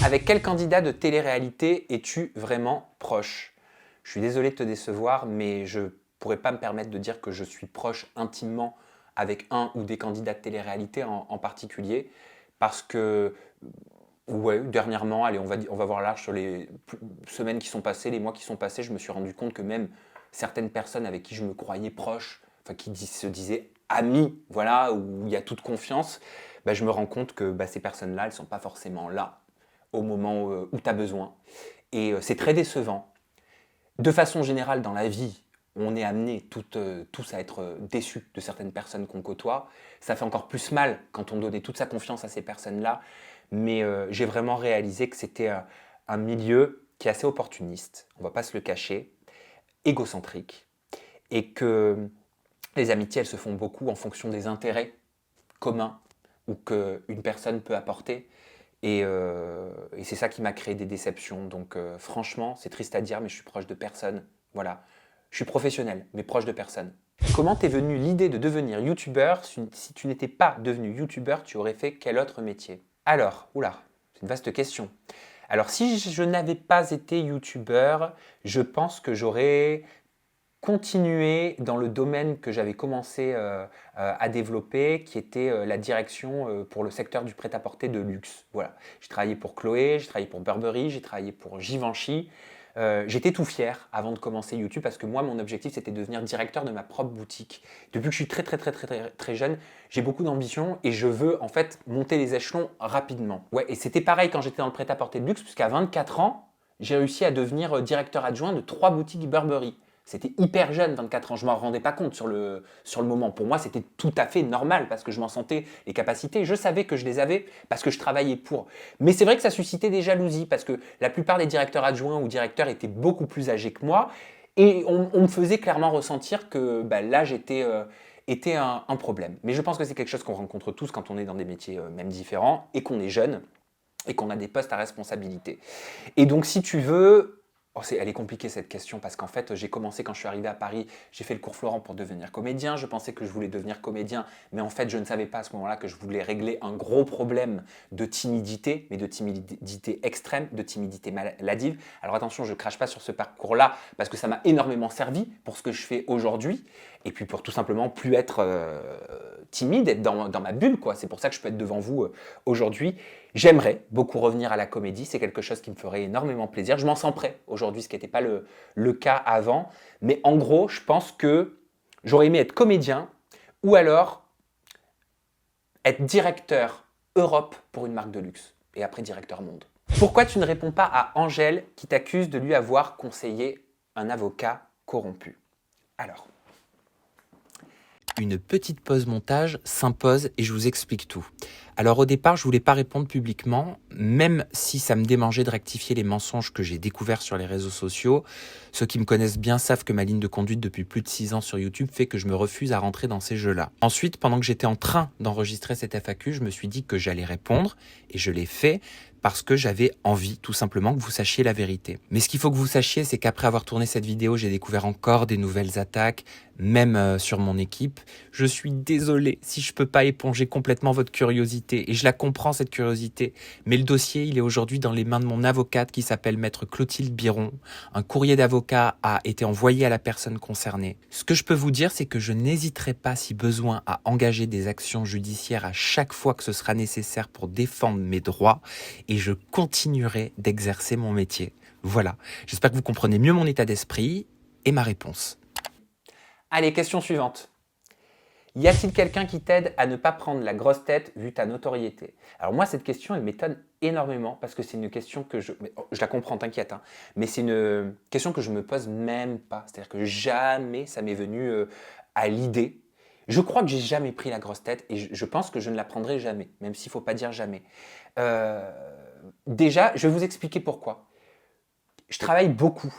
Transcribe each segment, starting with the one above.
Avec quel candidat de télé-réalité es-tu vraiment proche? Je suis désolé de te décevoir, mais je ne pourrais pas me permettre de dire que je suis proche intimement avec un ou des candidats de télé-réalité en particulier, parce que, ouais, dernièrement, allez, on va voir large sur les semaines qui sont passées, les mois qui sont passés, je me suis rendu compte que même certaines personnes avec qui je me croyais proche, enfin se disaient amis, voilà, où il y a toute confiance, bah, je me rends compte que bah, ces personnes-là, elles ne sont pas forcément là au moment où tu as besoin. Et c'est très décevant. De façon générale, dans la vie, on est amené tous à être déçus de certaines personnes qu'on côtoie. Ça fait encore plus mal quand on donnait toute sa confiance à ces personnes-là. Mais j'ai vraiment réalisé que c'était un milieu qui est assez opportuniste, on ne va pas se le cacher, égocentrique, et que les amitiés, elles se font beaucoup en fonction des intérêts communs ou qu'une personne peut apporter. Et c'est ça qui m'a créé des déceptions. Donc franchement, c'est triste à dire, mais je suis proche de personne. Voilà. Je suis professionnel, mais proche de personne. Comment t'es venue l'idée de devenir youtubeur? Si tu n'étais pas devenu youtubeur, tu aurais fait quel autre métier? Alors, oula, c'est une vaste question. Alors si je n'avais pas été youtubeur, je pense que j'aurais continuer dans le domaine que j'avais commencé à développer, qui était la direction pour le secteur du prêt-à-porter de luxe. Voilà. J'ai travaillé pour Chloé, j'ai travaillé pour Burberry, j'ai travaillé pour Givenchy. J'étais tout fier avant de commencer YouTube parce que moi, mon objectif, c'était de devenir directeur de ma propre boutique. Depuis que je suis très jeune, j'ai beaucoup d'ambition et je veux en fait monter les échelons rapidement. Ouais, et c'était pareil quand j'étais dans le prêt-à-porter de luxe, puisqu'à 24 ans, j'ai réussi à devenir directeur adjoint de 3 boutiques Burberry. C'était hyper jeune, 24 ans, je ne m'en rendais pas compte sur le moment. Pour moi, c'était tout à fait normal parce que je m'en sentais les capacités. Je savais que je les avais parce que je travaillais pour. Mais c'est vrai que ça suscitait des jalousies parce que la plupart des directeurs adjoints ou directeurs étaient beaucoup plus âgés que moi et on me faisait clairement ressentir que bah, l'âge était un problème. Mais je pense que c'est quelque chose qu'on rencontre tous quand on est dans des métiers même différents et qu'on est jeune et qu'on a des postes à responsabilité. Et donc, si tu veux, oh, elle est compliquée cette question parce qu'en fait, j'ai commencé quand je suis arrivé à Paris, j'ai fait le cours Florent pour devenir comédien. Je pensais que je voulais devenir comédien, mais en fait, je ne savais pas à ce moment-là que je voulais régler un gros problème de timidité, mais de timidité extrême, de timidité maladive. Alors attention, je ne crache pas sur ce parcours-là parce que ça m'a énormément servi pour ce que je fais aujourd'hui et puis pour tout simplement plus être timide, être dans ma bulle, quoi. C'est pour ça que je peux être devant vous aujourd'hui. J'aimerais beaucoup revenir à la comédie, c'est quelque chose qui me ferait énormément plaisir. Je m'en sens prêt aujourd'hui, ce qui n'était pas le cas avant. Mais en gros, je pense que j'aurais aimé être comédien ou alors être directeur Europe pour une marque de luxe et après directeur monde. Pourquoi tu ne réponds pas à Angèle qui t'accuse de lui avoir conseillé un avocat corrompu? Alors, une petite pause montage s'impose et je vous explique tout. Alors au départ, je voulais pas répondre publiquement, même si ça me démangeait de rectifier les mensonges que j'ai découverts sur les réseaux sociaux. Ceux qui me connaissent bien savent que ma ligne de conduite depuis plus de 6 ans sur YouTube fait que je me refuse à rentrer dans ces jeux-là. Ensuite, pendant que j'étais en train d'enregistrer cette FAQ, je me suis dit que j'allais répondre et je l'ai fait parce que j'avais envie tout simplement que vous sachiez la vérité. Mais ce qu'il faut que vous sachiez, c'est qu'après avoir tourné cette vidéo, j'ai découvert encore des nouvelles attaques, même sur mon équipe. Je suis désolé si je peux pas éponger complètement votre curiosité, et je la comprends cette curiosité, mais le dossier, il est aujourd'hui dans les mains de mon avocate qui s'appelle Maître Clotilde Biron. Un courrier d'avocat a été envoyé à la personne concernée. Ce que je peux vous dire, c'est que je n'hésiterai pas, si besoin, à engager des actions judiciaires à chaque fois que ce sera nécessaire pour défendre mes droits, et je continuerai d'exercer mon métier. Voilà, j'espère que vous comprenez mieux mon état d'esprit et ma réponse. Allez, question suivante. Y a-t-il quelqu'un qui t'aide à ne pas prendre la grosse tête vu ta notoriété? Alors moi, cette question, elle m'étonne énormément parce que c'est une question que je la comprends, t'inquiète, hein, mais c'est une question que je me pose même pas. C'est-à-dire que jamais ça m'est venu à l'idée. Je crois que j'ai jamais pris la grosse tête et je pense que je ne la prendrai jamais, même s'il ne faut pas dire jamais. Déjà, je vais vous expliquer pourquoi. Je travaille beaucoup,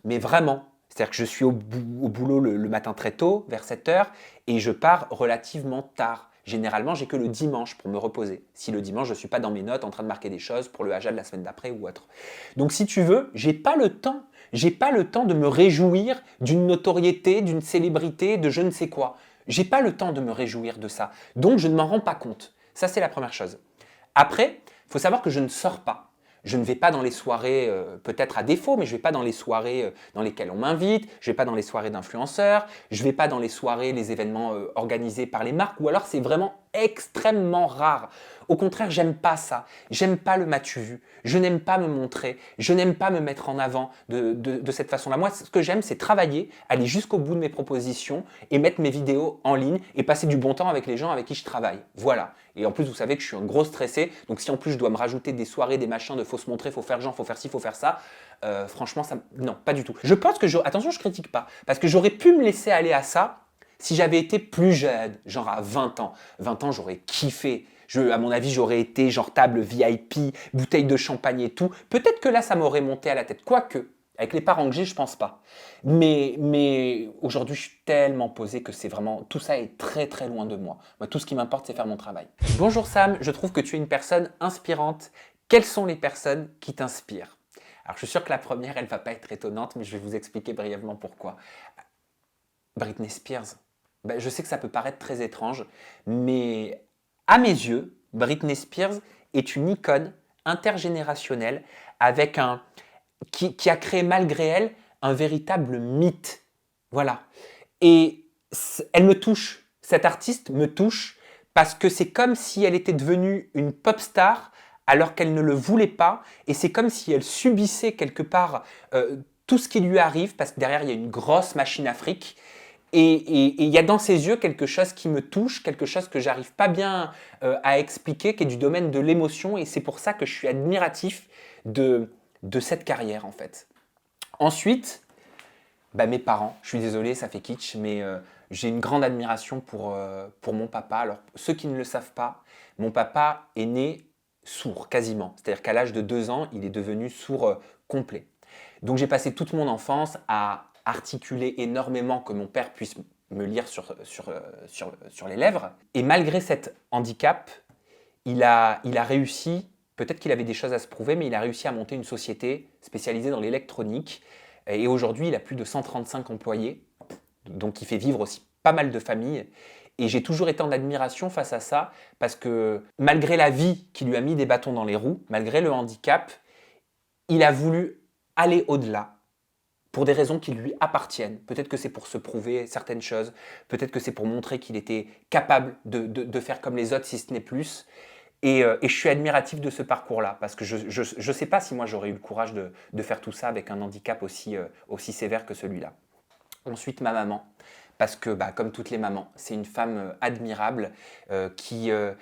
mais vraiment. C'est-à-dire que je suis au boulot le matin très tôt, vers 7 heures, et je pars relativement tard. Généralement, j'ai que le dimanche pour me reposer. Si le dimanche, je ne suis pas dans mes notes en train de marquer des choses pour le Haja de la semaine d'après ou autre. Donc si tu veux, j'ai pas le temps. J'ai pas le temps de me réjouir d'une notoriété, d'une célébrité, de je ne sais quoi. J'ai pas le temps de me réjouir de ça. Donc je ne m'en rends pas compte. Ça, c'est la première chose. Après, il faut savoir que je ne sors pas. Je ne vais pas dans les soirées, peut-être à défaut, mais je ne vais pas dans les soirées dans lesquelles on m'invite, je ne vais pas dans les soirées d'influenceurs, je ne vais pas dans les soirées, les événements organisés par les marques, ou alors c'est vraiment extrêmement rare. Au contraire, j'aime pas ça. J'aime pas le m'as-tu vu. Je n'aime pas me montrer. Je n'aime pas me mettre en avant de cette façon-là. Moi, ce que j'aime, c'est travailler, aller jusqu'au bout de mes propositions et mettre mes vidéos en ligne et passer du bon temps avec les gens avec qui je travaille. Voilà. Et en plus, vous savez que je suis un gros stressé. Donc, si en plus je dois me rajouter des soirées, des machins, de faut se montrer, faut faire genre, faut faire ci, faut faire ça, franchement, ça, non, pas du tout. Je pense que, attention, je critique pas. Parce que j'aurais pu me laisser aller à ça si j'avais été plus jeune, genre à 20 ans. 20 ans, j'aurais kiffé. À mon avis, j'aurais été genre table VIP, bouteille de champagne et tout. Peut-être que là, ça m'aurait monté à la tête. Quoique, avec les parents que j'ai, je pense pas. Mais aujourd'hui, je suis tellement posé que c'est vraiment... Tout ça est très très loin de moi. Moi, tout ce qui m'importe, c'est faire mon travail. Bonjour Sam, je trouve que tu es une personne inspirante. Quelles sont les personnes qui t'inspirent? Alors, je suis sûr que la première, elle va pas être étonnante, mais je vais vous expliquer brièvement pourquoi. Britney Spears. Ben, je sais que ça peut paraître très étrange, mais à mes yeux, Britney Spears est une icône intergénérationnelle qui a créé malgré elle un véritable mythe. Voilà. Et elle me touche. Cette artiste me touche parce que c'est comme si elle était devenue une pop star alors qu'elle ne le voulait pas. Et c'est comme si elle subissait quelque part tout ce qui lui arrive parce que derrière, il y a une grosse machine à fric. Et il y a dans ses yeux quelque chose qui me touche, quelque chose que j'arrive pas bien à expliquer, qui est du domaine de l'émotion. Et c'est pour ça que je suis admiratif de cette carrière, en fait. Ensuite, bah, mes parents. Je suis désolé, ça fait kitsch, mais j'ai une grande admiration pour mon papa. Alors, ceux qui ne le savent pas, mon papa est né sourd, quasiment. C'est-à-dire qu'à l'âge de 2 ans, il est devenu sourd complet. Donc, j'ai passé toute mon enfance à articuler énormément que mon père puisse me lire sur les lèvres. Et malgré cet handicap, il a réussi, peut-être qu'il avait des choses à se prouver, mais il a réussi à monter une société spécialisée dans l'électronique. Et aujourd'hui, il a plus de 135 employés, donc il fait vivre aussi pas mal de familles. Et j'ai toujours été en admiration face à ça, parce que malgré la vie qui lui a mis des bâtons dans les roues, malgré le handicap, il a voulu aller au-delà pour des raisons qui lui appartiennent. Peut-être que c'est pour se prouver certaines choses, peut-être que c'est pour montrer qu'il était capable de faire comme les autres, si ce n'est plus. Et je suis admiratif de ce parcours-là, parce que je ne sais pas si moi j'aurais eu le courage de faire tout ça avec un handicap aussi sévère que celui-là. Ensuite, ma maman, parce que bah, comme toutes les mamans, c'est une femme admirable je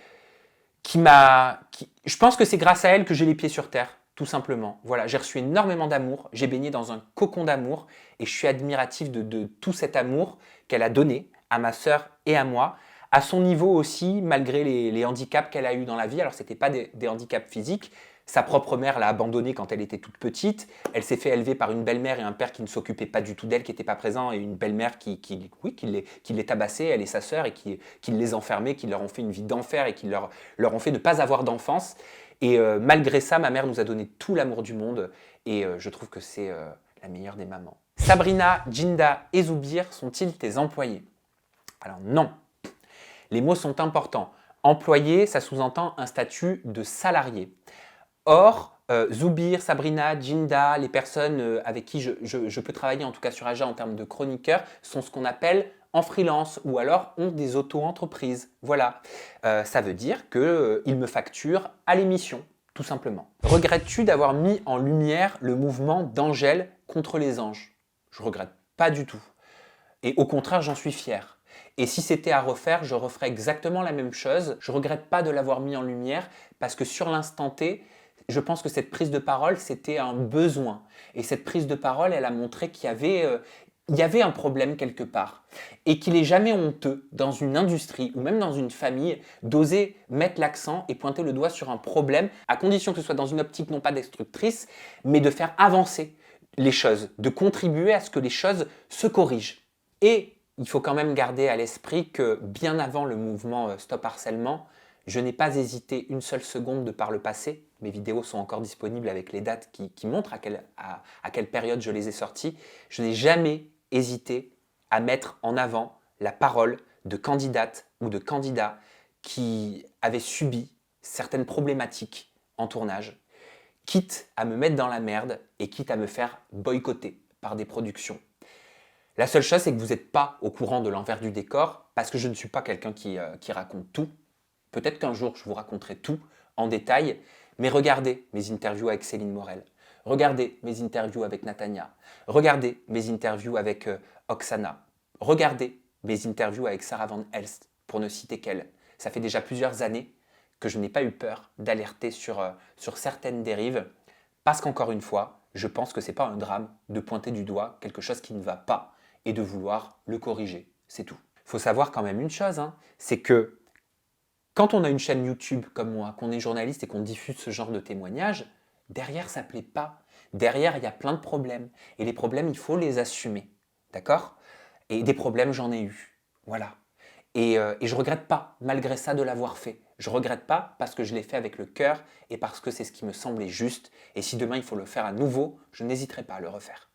pense que c'est grâce à elle que j'ai les pieds sur terre, tout simplement. Voilà, j'ai reçu énormément d'amour, j'ai baigné dans un cocon d'amour, et je suis admiratif de tout cet amour qu'elle a donné à ma sœur et à moi, à son niveau aussi, malgré les handicaps qu'elle a eus dans la vie. Alors, ce n'était pas des handicaps physiques. Sa propre mère l'a abandonnée quand elle était toute petite. Elle s'est fait élever par une belle-mère et un père qui ne s'occupait pas du tout d'elle, qui n'était pas présent, et une belle-mère qui les tabassait, elle et sa sœur, et qui les enfermait, qui leur ont fait une vie d'enfer et qui leur ont fait ne pas avoir d'enfance. Et malgré ça, ma mère nous a donné tout l'amour du monde, et je trouve que c'est la meilleure des mamans. Sabrina, Jinda et Zoubir sont-ils tes employés? Alors non. Les mots sont importants. Employé, ça sous-entend un statut de salarié. Or, Zoubir, Sabrina, Jinda, les personnes avec qui je peux travailler, en tout cas sur Aja en termes de chroniqueurs, sont ce qu'on appelle en freelance ou alors ont des auto-entreprises. Voilà. Ça veut dire qu'ils me facturent à l'émission, tout simplement. Regrettes-tu d'avoir mis en lumière le mouvement d'Angèle contre les anges? Je regrette pas du tout. Et au contraire, j'en suis fier. Et si c'était à refaire, je referais exactement la même chose. Je ne regrette pas de l'avoir mis en lumière parce que sur l'instant T, je pense que cette prise de parole, c'était un besoin. Et cette prise de parole, elle a montré qu'il y avait un problème quelque part. Et qu'il n'est jamais honteux dans une industrie ou même dans une famille d'oser mettre l'accent et pointer le doigt sur un problème, à condition que ce soit dans une optique non pas destructrice, mais de faire avancer les choses, de contribuer à ce que les choses se corrigent. Et il faut quand même garder à l'esprit que bien avant le mouvement Stop Harcèlement, je n'ai pas hésité une seule seconde de par le passé. Mes vidéos sont encore disponibles avec les dates qui montrent à quelle période je les ai sorties. Je n'ai jamais hésité à mettre en avant la parole de candidates ou de candidats qui avaient subi certaines problématiques en tournage, quitte à me mettre dans la merde et quitte à me faire boycotter par des productions. La seule chose, c'est que vous n'êtes pas au courant de l'envers du décor parce que je ne suis pas quelqu'un qui raconte tout. Peut-être qu'un jour, je vous raconterai tout en détail, mais regardez mes interviews avec Céline Morel, regardez mes interviews avec Natania, regardez mes interviews avec Oksana, regardez mes interviews avec Sarah Van Elst, pour ne citer qu'elle. Ça fait déjà plusieurs années que je n'ai pas eu peur d'alerter sur certaines dérives, parce qu'encore une fois, je pense que ce n'est pas un drame de pointer du doigt quelque chose qui ne va pas et de vouloir le corriger. C'est tout. Il faut savoir quand même une chose, hein, c'est que quand on a une chaîne YouTube comme moi, qu'on est journaliste et qu'on diffuse ce genre de témoignages, derrière ça ne plaît pas. Derrière, il y a plein de problèmes. Et les problèmes, il faut les assumer. D'accord? Et des problèmes, j'en ai eu. Voilà. Et je ne regrette pas, malgré ça, de l'avoir fait. Je ne regrette pas parce que je l'ai fait avec le cœur et parce que c'est ce qui me semblait juste. Et si demain il faut le faire à nouveau, je n'hésiterai pas à le refaire.